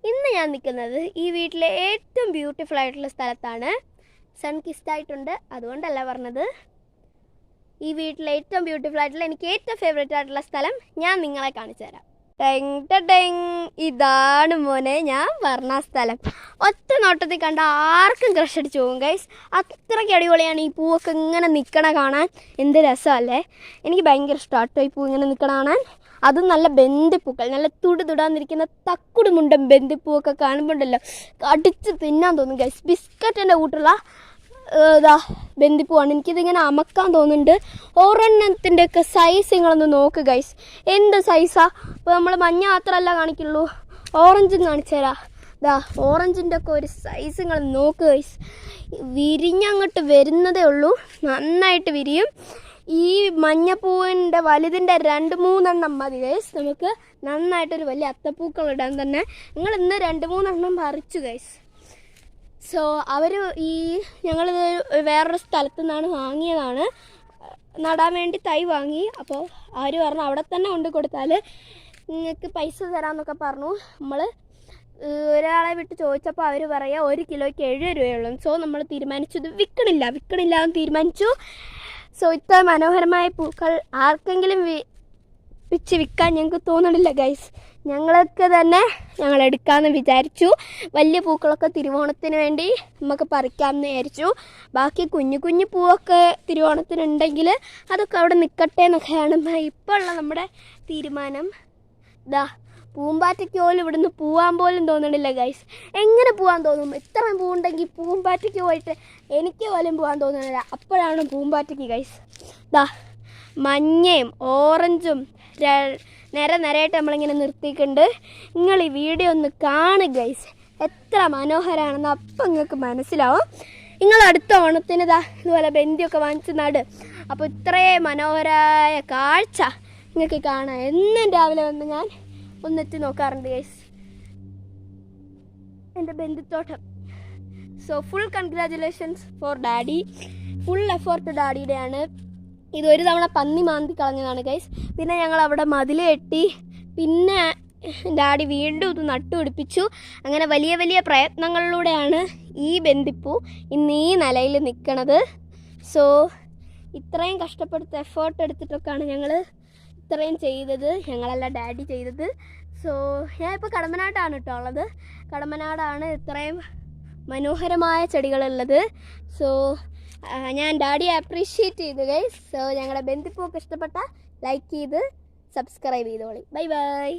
ഇന്ന് ഞാൻ നിൽക്കുന്നത് ഈ വീട്ടിലെ ഏറ്റവും ബ്യൂട്ടിഫുൾ ആയിട്ടുള്ള സ്ഥലത്താണ്. സൺ കിസ്ഡ് ആയിട്ടുണ്ട്, അതുകൊണ്ടല്ല പറഞ്ഞത്. ഈ വീട്ടിലെ ഏറ്റവും ബ്യൂട്ടിഫുൾ ആയിട്ടുള്ള എനിക്ക് ഏറ്റവും ഫേവറേറ്റ് ആയിട്ടുള്ള സ്ഥലം ഞാൻ നിങ്ങളെ കാണിച്ചു തരാം. ഇതാണ് മോനെ ഞാൻ പറഞ്ഞ സ്ഥലം. ഒറ്റ നോട്ടത്തിൽ കണ്ട ആർക്കും ക്രഷ് അടിച്ചു പോകും ഗൈസ്. അത്രയ്ക്ക് അടിപൊളിയാണ്. ഈ പൂവൊക്കെ ഇങ്ങനെ നിൽക്കണ കാണാൻ എന്ത് രസമല്ലേ. എനിക്ക് ഭയങ്കര ഇഷ്ടമാട്ടോ ഈ പൂ ഇങ്ങനെ നിൽക്കണ കാണാൻ. അതും നല്ല ബന്ദിപ്പൂക്കൾ, നല്ല തുടാന്നിരിക്കുന്ന തക്കുട് മുണ്ടൻ ബന്ദിപ്പൂവൊക്കെ കാണുമ്പോണ്ടല്ലോ അടിച്ച് തിന്നാൻ തോന്നും ഗൈസ്. ബിസ്ക്കറ്റിൻ്റെ കൂട്ടുള്ള ബന്ദിപ്പൂവാണ്. എനിക്കിതിങ്ങനെ അമക്കാൻ തോന്നുന്നുണ്ട്. ഒരെണ്ണത്തിൻ്റെയൊക്കെ സൈസ് നിങ്ങളൊന്ന് നോക്ക് ഗൈസ്, എന്ത് സൈസാണ്. ഇപ്പോൾ നമ്മൾ മഞ്ഞ മാത്രമല്ല കാണിക്കുള്ളൂ, ഓറഞ്ചും കാണിച്ചു തരാം. ഓറഞ്ചിൻ്റെ ഒക്കെ ഒരു സൈസ് നിങ്ങൾ നോക്ക് ഗൈസ്. വിരിഞ്ഞങ്ങോട്ട് വരുന്നതേ ഉള്ളൂ, നന്നായിട്ട് വിരിയും. ഈ മഞ്ഞപ്പൂവിൻ്റെ വലുതിൻ്റെ 2-3 മതി ഗൈസ്. നമുക്ക് നന്നായിട്ടൊരു വലിയ അത്തപ്പൂക്കൾ ഇടാൻ തന്നെ. നിങ്ങൾ ഇന്ന് 2-3 പറിച്ചു ഗൈസ്. സോ ഞങ്ങളിത് വേറൊരു സ്ഥലത്തു നിന്നാണ് വാങ്ങിയതാണ്, നടാൻ വേണ്ടി തൈ വാങ്ങി. അപ്പോൾ അവർ പറഞ്ഞു അവിടെ തന്നെ കൊണ്ട് കൊടുത്താൽ നിങ്ങൾക്ക് പൈസ തരാമെന്നൊക്കെ പറഞ്ഞു. നമ്മൾ ഒരാളെ വിട്ട് ചോദിച്ചപ്പോൾ അവർ പറയുക 1 കിലോയ്ക്ക് 7 രൂപയുള്ളൂ. സോ നമ്മൾ തീരുമാനിച്ചു ഇത് വിൽക്കണില്ല എന്ന് തീരുമാനിച്ചു. സോ ഇത്ര മനോഹരമായ പൂക്കൾ ആർക്കെങ്കിലും പിച്ച് വിൽക്കാൻ ഞങ്ങൾക്ക് തോന്നണില്ല ഗൈസ്. ഞങ്ങൾക്ക് തന്നെ ഞങ്ങൾ എടുക്കാമെന്ന് വിചാരിച്ചു. വലിയ പൂക്കളൊക്കെ തിരുവോണത്തിന് വേണ്ടി നമുക്ക് പറിക്കാമെന്ന് വിചാരിച്ചു. ബാക്കി കുഞ്ഞു പൂവൊക്കെ തിരുവോണത്തിനുണ്ടെങ്കിൽ അതൊക്കെ അവിടെ നിൽക്കട്ടെ എന്നൊക്കെയാണ് ഇപ്പോൾ ഉള്ള നമ്മുടെ തീരുമാനം. പൂമ്പാറ്റയ്ക്ക് പോലും ഇവിടുന്ന് പോകാൻ പോലും തോന്നണില്ല ഗൈസ്. എങ്ങനെ പോകാൻ തോന്നും? ഇത്രയും പൂവുണ്ടെങ്കിൽ പൂമ്പാറ്റയ്ക്ക് പോയിട്ട് എനിക്ക് പോലും പോകാൻ തോന്നണില്ല. അപ്പോഴാണ് പൂമ്പാറ്റയ്ക്ക് ഗൈസ് മഞ്ഞയും ഓറഞ്ചും നിരയായിട്ട് നമ്മളിങ്ങനെ നിർത്തിയിട്ടുണ്ട്. നിങ്ങൾ ഈ വീഡിയോ ഒന്ന് കാണുക ഗൈസ്, എത്ര മനോഹരമാണെന്ന് അപ്പം നിങ്ങൾക്ക് മനസ്സിലാവും. നിങ്ങൾ അടുത്ത ഓണത്തിന് ഇതുപോലെ ബന്ദിയൊക്കെ വാങ്ങിച്ച് നട്. അപ്പോൾ ഇത്രയും മനോഹരമായ കാഴ്ച നിങ്ങൾക്ക് കാണാം. എന്നും രാവിലെ വന്ന് ഞാൻ ഒന്നെത്തി നോക്കാറുണ്ട് ഗൈസ് എൻ്റെ ബന്ദിത്തോട്ടം. So full congratulations for daddy. Full effort ഡാഡിയുടെയാണ്. ഇതൊരു തവണ പന്നി മാന്തി കളഞ്ഞതാണ് ഗൈസ്. പിന്നെ ഞങ്ങൾ അവിടെ മതിൽ കെട്ടി, പിന്നെ ഡാഡി വീണ്ടും ഇത് നട്ടുപിടിപ്പിച്ചു. അങ്ങനെ വലിയ വലിയ പ്രയത്നങ്ങളിലൂടെയാണ് ഈ ബന്ദിപ്പൂ ഇന്ന് ഈ നിലയിൽ നിൽക്കണത്. സോ ഇത്രയും കഷ്ടപ്പെടുത്ത് എഫേർട്ട് എടുത്തിട്ടൊക്കെയാണ് ഞങ്ങൾ ഇത്രയും ചെയ്തത്. ഞങ്ങളല്ല ഡാഡി ചെയ്തത്. സോ ഞാൻ ഇപ്പോൾ കടമ്പനാടാണ് കേട്ടോ ഉള്ളത്. കടമ്പനാടാണ് ഇത്രയും മനോഹരമായ ചെടികളുള്ളത്. സോ ഞാൻ ഡാഡിയെ അപ്രീഷിയേറ്റ് ചെയ്തു ഗൈസ്. സോ ഞങ്ങളുടെ ബന്ദിപ്പൂവൊക്കെ ഇഷ്ടപ്പെട്ട ലൈക്ക് ചെയ്ത് സബ്സ്ക്രൈബ് ചെയ്തോളി. Bye bye.